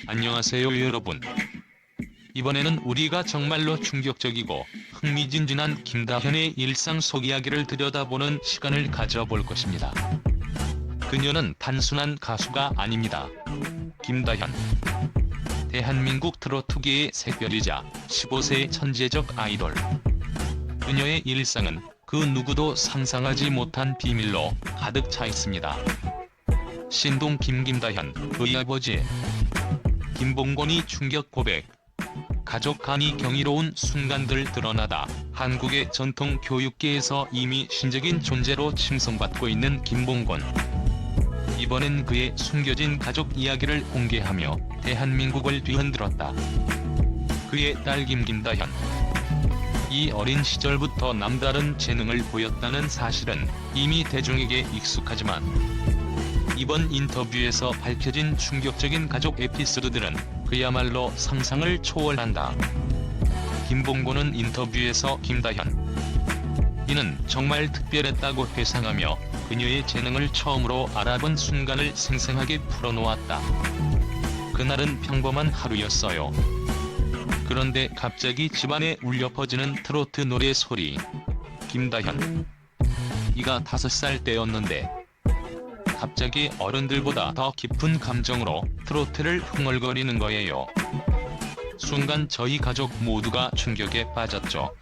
안녕하세요 여러분. 이번에는 우리가 정말로 충격적이고 흥미진진한 김다현의 일상 속 이야기를 들여다보는 시간을 가져볼 것입니다. 그녀는 단순한 가수가 아닙니다. 김다현. 대한민국 트로트계의 새별이자 15세의 천재적 아이돌. 그녀의 일상은 그 누구도 상상하지 못한 비밀로 가득 차 있습니다. 신동 김다현, 그의 아버지 김봉곤이 충격 고백. 가족 간이 경이로운 순간들 드러나다 한국의 전통 교육계에서 이미 신적인 존재로 칭송받고 있는 김봉곤. 이번엔 그의 숨겨진 가족 이야기를 공개하며 대한민국을 뒤흔들었다. 그의 딸 김다현. 이 어린 시절부터 남다른 재능을 보였다는 사실은 이미 대중에게 익숙하지만 이번 인터뷰에서 밝혀진 충격적인 가족 에피소드들은 그야말로 상상을 초월한다. 김봉곤은 인터뷰에서 김다현. 이는 정말 특별했다고 회상하며 그녀의 재능을 처음으로 알아본 순간을 생생하게 풀어놓았다. 그날은 평범한 하루였어요. 그런데 갑자기 집안에 울려 퍼지는 트로트 노래 소리. 김다현. 이가 5살 때였는데 갑자기 어른들보다 더 깊은 감정으로 트로트를 흥얼거리는 거예요. 순간 저희 가족 모두가 충격에 빠졌죠.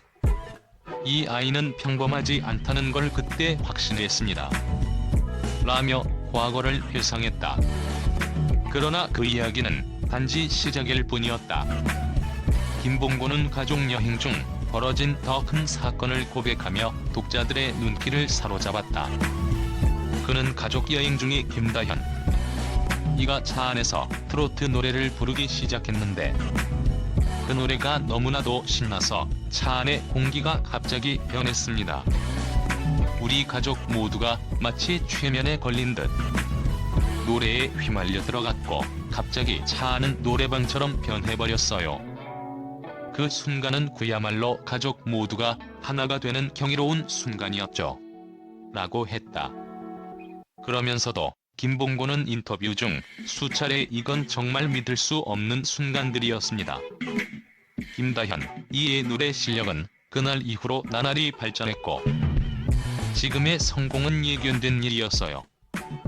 이 아이는 평범하지 않다는 걸 그때 확신했습니다. 라며 과거를 회상했다. 그러나 그 이야기는 단지 시작일 뿐이었다. 김봉곤은 가족 여행 중 벌어진 더 큰 사건을 고백하며 독자들의 눈길을 사로잡았다. 그는 가족 여행 중에 김다현. 이가 차 안에서 트로트 노래를 부르기 시작했는데 그 노래가 너무나도 신나서 차 안의 공기가 갑자기 변했습니다. 우리 가족 모두가 마치 최면에 걸린 듯 노래에 휘말려 들어갔고 갑자기 차 안은 노래방처럼 변해버렸어요. 그 순간은 그야말로 가족 모두가 하나가 되는 경이로운 순간이었죠. 라고 했다. 그러면서도 김봉곤은 인터뷰 중 수차례 이건 정말 믿을 수 없는 순간들이었습니다. 김다현, 이의 노래 실력은 그날 이후로 나날이 발전했고 지금의 성공은 예견된 일이었어요.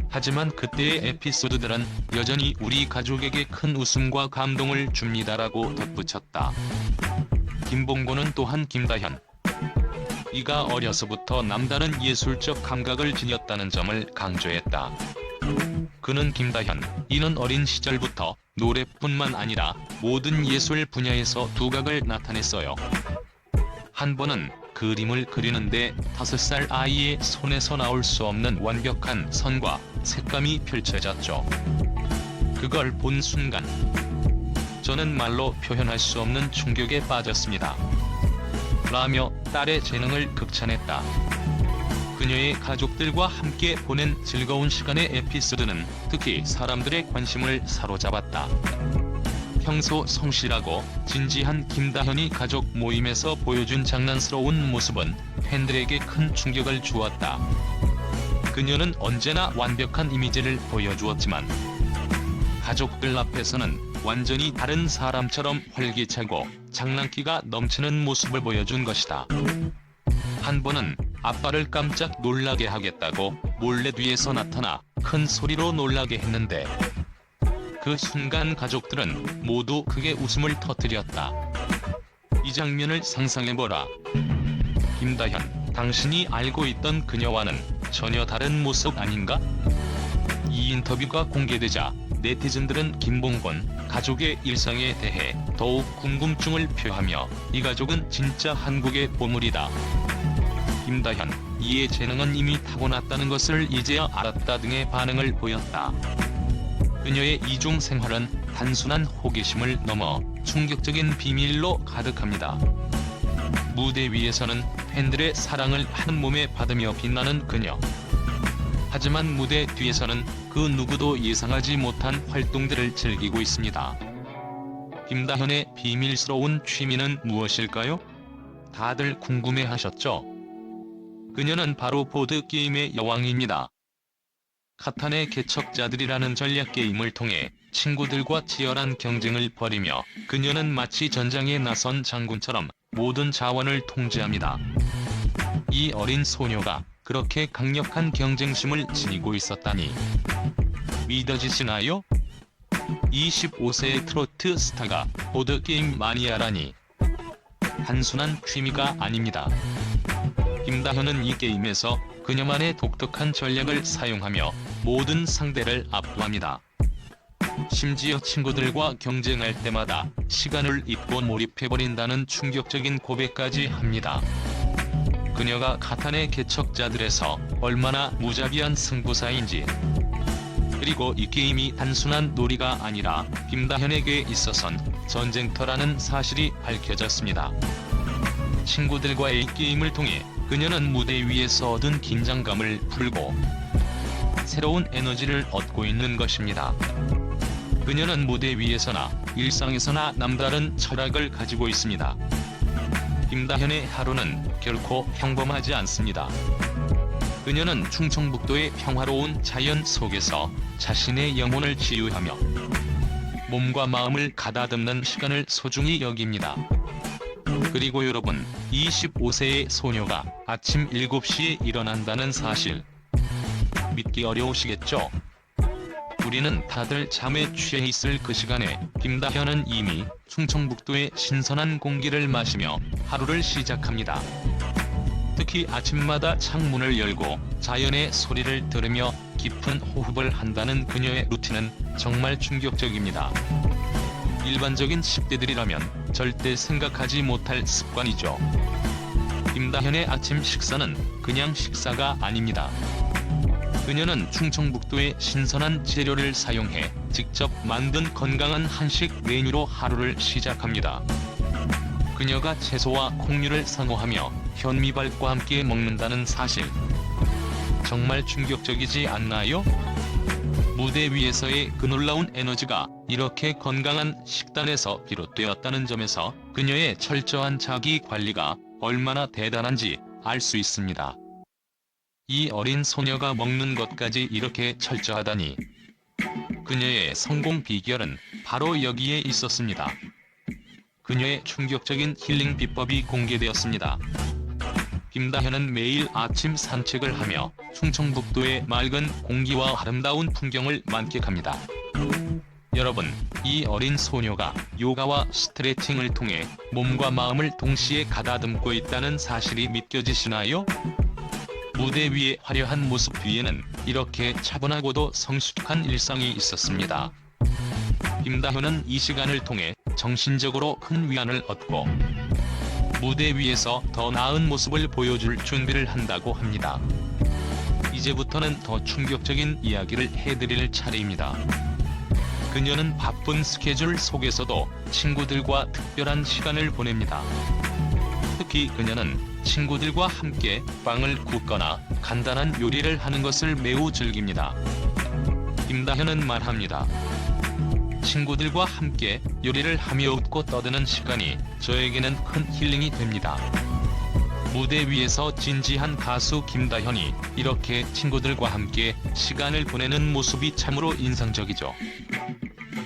하지만 그때의 에피소드들은 여전히 우리 가족에게 큰 웃음과 감동을 줍니다라고 덧붙였다. 김봉곤은 또한 김다현. 이가 어려서부터 남다른 예술적 감각을 지녔다는 점을 강조했다. 그는 김다현, 이는 어린 시절부터 노래뿐만 아니라 모든 예술 분야에서 두각을 나타냈어요. 한 번은 그림을 그리는데 5살 아이의 손에서 나올 수 없는 완벽한 선과 색감이 펼쳐졌죠. 그걸 본 순간 저는 말로 표현할 수 없는 충격에 빠졌습니다. 라며 딸의 재능을 극찬했다. 그녀의 가족들과 함께 보낸 즐거운 시간의 에피소드는 특히 사람들의 관심을 사로잡았다. 평소 성실하고 진지한 김다현이 가족 모임에서 보여준 장난스러운 모습은 팬들에게 큰 충격을 주었다. 그녀는 언제나 완벽한 이미지를 보여주었지만 가족들 앞에서는 완전히 다른 사람처럼 활기차고 장난기가 넘치는 모습을 보여준 것이다. 한 번은 아빠를 깜짝 놀라게 하겠다고 몰래 뒤에서 나타나 큰 소리로 놀라게 했는데 그 순간 가족들은 모두 크게 웃음을 터뜨렸다. 이 장면을 상상해보라. 김다현, 당신이 알고 있던 그녀와는 전혀 다른 모습 아닌가? 이 인터뷰가 공개되자 네티즌들은 김봉곤 가족의 일상에 대해 더욱 궁금증을 표하며 이 가족은 진짜 한국의 보물이다. 김다현, 이의 재능은 이미 타고났다는 것을 이제야 알았다 등의 반응을 보였다. 그녀의 이중 생활은 단순한 호기심을 넘어 충격적인 비밀로 가득합니다. 무대 위에서는 팬들의 사랑을 한몸에 받으며 빛나는 그녀. 하지만 무대 뒤에서는 그 누구도 예상하지 못한 활동들을 즐기고 있습니다. 김다현의 비밀스러운 취미는 무엇일까요? 다들 궁금해하셨죠? 그녀는 바로 보드게임의 여왕입니다. 카탄의 개척자들이라는 전략 게임을 통해 친구들과 치열한 경쟁을 벌이며 그녀는 마치 전장에 나선 장군처럼 모든 자원을 통제합니다. 이 어린 소녀가 그렇게 강력한 경쟁심을 지니고 있었다니 믿어지시나요? 25세의 트로트 스타가 보드게임 마니아라니 단순한 취미가 아닙니다. 김다현은 이 게임에서 그녀만의 독특한 전략을 사용하며 모든 상대를 압도합니다. 심지어 친구들과 경쟁할 때마다 시간을 잊고 몰입해버린다는 충격적인 고백까지 합니다. 그녀가 카탄의 개척자들에서 얼마나 무자비한 승부사인지, 그리고 이 게임이 단순한 놀이가 아니라 김다현에게 있어선 전쟁터라는 사실이 밝혀졌습니다. 친구들과의 게임을 통해 그녀는 무대 위에서 얻은 긴장감을 풀고 새로운 에너지를 얻고 있는 것입니다. 그녀는 무대 위에서나 일상에서나 남다른 철학을 가지고 있습니다. 김다현의 하루는 결코 평범하지 않습니다. 그녀는 충청북도의 평화로운 자연 속에서 자신의 영혼을 치유하며 몸과 마음을 가다듬는 시간을 소중히 여깁니다. 그리고 여러분, 25세의 소녀가 아침 7시에 일어난다는 사실 믿기 어려우시겠죠? 우리는 다들 잠에 취해 있을 그 시간에 김다현은 이미 충청북도의 신선한 공기를 마시며 하루를 시작합니다. 특히 아침마다 창문을 열고 자연의 소리를 들으며 깊은 호흡을 한다는 그녀의 루틴은 정말 충격적입니다. 일반적인 10대들이라면 절대 생각하지 못할 습관이죠. 김다현의 아침 식사는 그냥 식사가 아닙니다. 그녀는 충청북도의 신선한 재료를 사용해 직접 만든 건강한 한식 메뉴로 하루를 시작합니다. 그녀가 채소와 콩류를 상호하며 현미밥과 함께 먹는다는 사실, 정말 충격적이지 않나요? 무대 위에서의 그 놀라운 에너지가 이렇게 건강한 식단에서 비롯되었다는 점에서 그녀의 철저한 자기 관리가 얼마나 대단한지 알 수 있습니다. 이 어린 소녀가 먹는 것까지 이렇게 철저하다니, 그녀의 성공 비결은 바로 여기에 있었습니다. 그녀의 충격적인 힐링 비법이 공개되었습니다. 김다현은 매일 아침 산책을 하며 충청북도의 맑은 공기와 아름다운 풍경을 만끽합니다. 여러분, 이 어린 소녀가 요가와 스트레칭을 통해 몸과 마음을 동시에 가다듬고 있다는 사실이 믿겨지시나요? 무대 위의 화려한 모습 뒤에는 이렇게 차분하고도 성숙한 일상이 있었습니다. 김다현은 이 시간을 통해 정신적으로 큰 위안을 얻고 무대 위에서 더 나은 모습을 보여줄 준비를 한다고 합니다. 이제부터는 더 충격적인 이야기를 해드릴 차례입니다. 그녀는 바쁜 스케줄 속에서도 친구들과 특별한 시간을 보냅니다. 특히 그녀는 친구들과 함께 빵을 굽거나 간단한 요리를 하는 것을 매우 즐깁니다. 김다현은 말합니다. 친구들과 함께 요리를 하며 웃고 떠드는 시간이 저에게는 큰 힐링이 됩니다. 무대 위에서 진지한 가수 김다현이 이렇게 친구들과 함께 시간을 보내는 모습이 참으로 인상적이죠.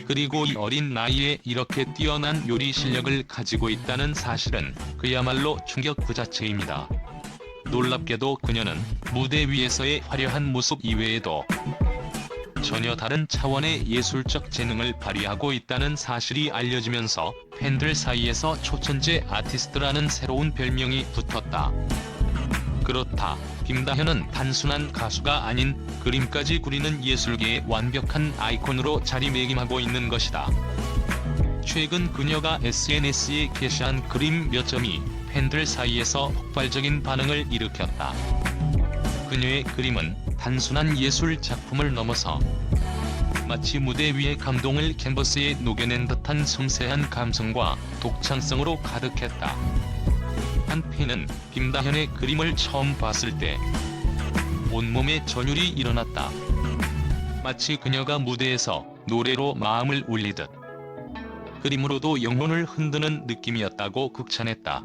그리고 이 어린 나이에 이렇게 뛰어난 요리 실력을 가지고 있다는 사실은 그야말로 충격 그 자체입니다. 놀랍게도 그녀는 무대 위에서의 화려한 모습 이외에도 전혀 다른 차원의 예술적 재능을 발휘하고 있다는 사실이 알려지면서 팬들 사이에서 초천재 아티스트라는 새로운 별명이 붙었다. 그렇다, 김다현은 단순한 가수가 아닌 그림까지 그리는 예술계의 완벽한 아이콘으로 자리매김하고 있는 것이다. 최근 그녀가 SNS에 게시한 그림 몇 점이 팬들 사이에서 폭발적인 반응을 일으켰다. 그녀의 그림은 단순한 예술 작품을 넘어서 마치 무대 위의 감동을 캔버스에 녹여낸 듯한 섬세한 감성과 독창성으로 가득했다. 한 팬은 김다현의 그림을 처음 봤을 때 온몸에 전율이 일어났다. 마치 그녀가 무대에서 노래로 마음을 울리듯 그림으로도 영혼을 흔드는 느낌이었다고 극찬했다.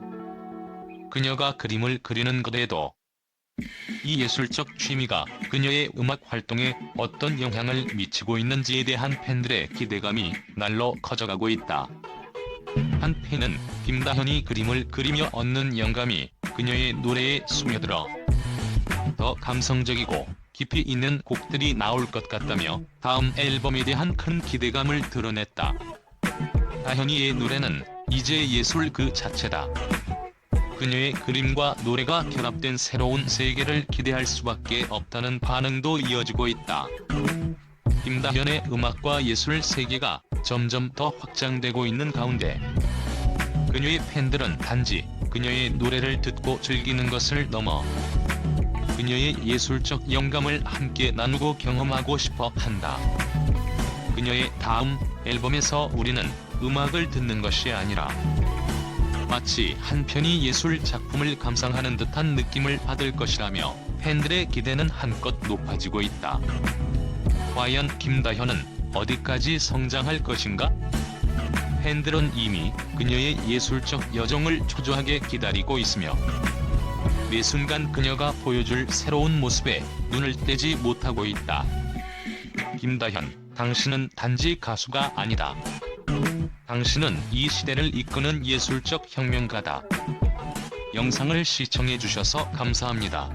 그녀가 그림을 그리는 것에도 이 예술적 취미가 그녀의 음악 활동에 어떤 영향을 미치고 있는지에 대한 팬들의 기대감이 날로 커져가고 있다. 한 팬은 김다현이 그림을 그리며 얻는 영감이 그녀의 노래에 스며들어 더 감성적이고 깊이 있는 곡들이 나올 것 같다며 다음 앨범에 대한 큰 기대감을 드러냈다. 다현이의 노래는 이제 예술 그 자체다. 그녀의 그림과 노래가 결합된 새로운 세계를 기대할 수밖에 없다는 반응도 이어지고 있다. 김다현의 음악과 예술 세계가 점점 더 확장되고 있는 가운데 그녀의 팬들은 단지 그녀의 노래를 듣고 즐기는 것을 넘어 그녀의 예술적 영감을 함께 나누고 경험하고 싶어 한다. 그녀의 다음 앨범에서 우리는 음악을 듣는 것이 아니라 마치 한 편의 예술 작품을 감상하는 듯한 느낌을 받을 것이라며 팬들의 기대는 한껏 높아지고 있다. 과연 김다현은 어디까지 성장할 것인가? 팬들은 이미 그녀의 예술적 여정을 초조하게 기다리고 있으며 매 순간 그녀가 보여줄 새로운 모습에 눈을 떼지 못하고 있다. 김다현, 당신은 단지 가수가 아니다. 당신은 이 시대를 이끄는 예술적 혁명가다. 영상을 시청해주셔서 감사합니다.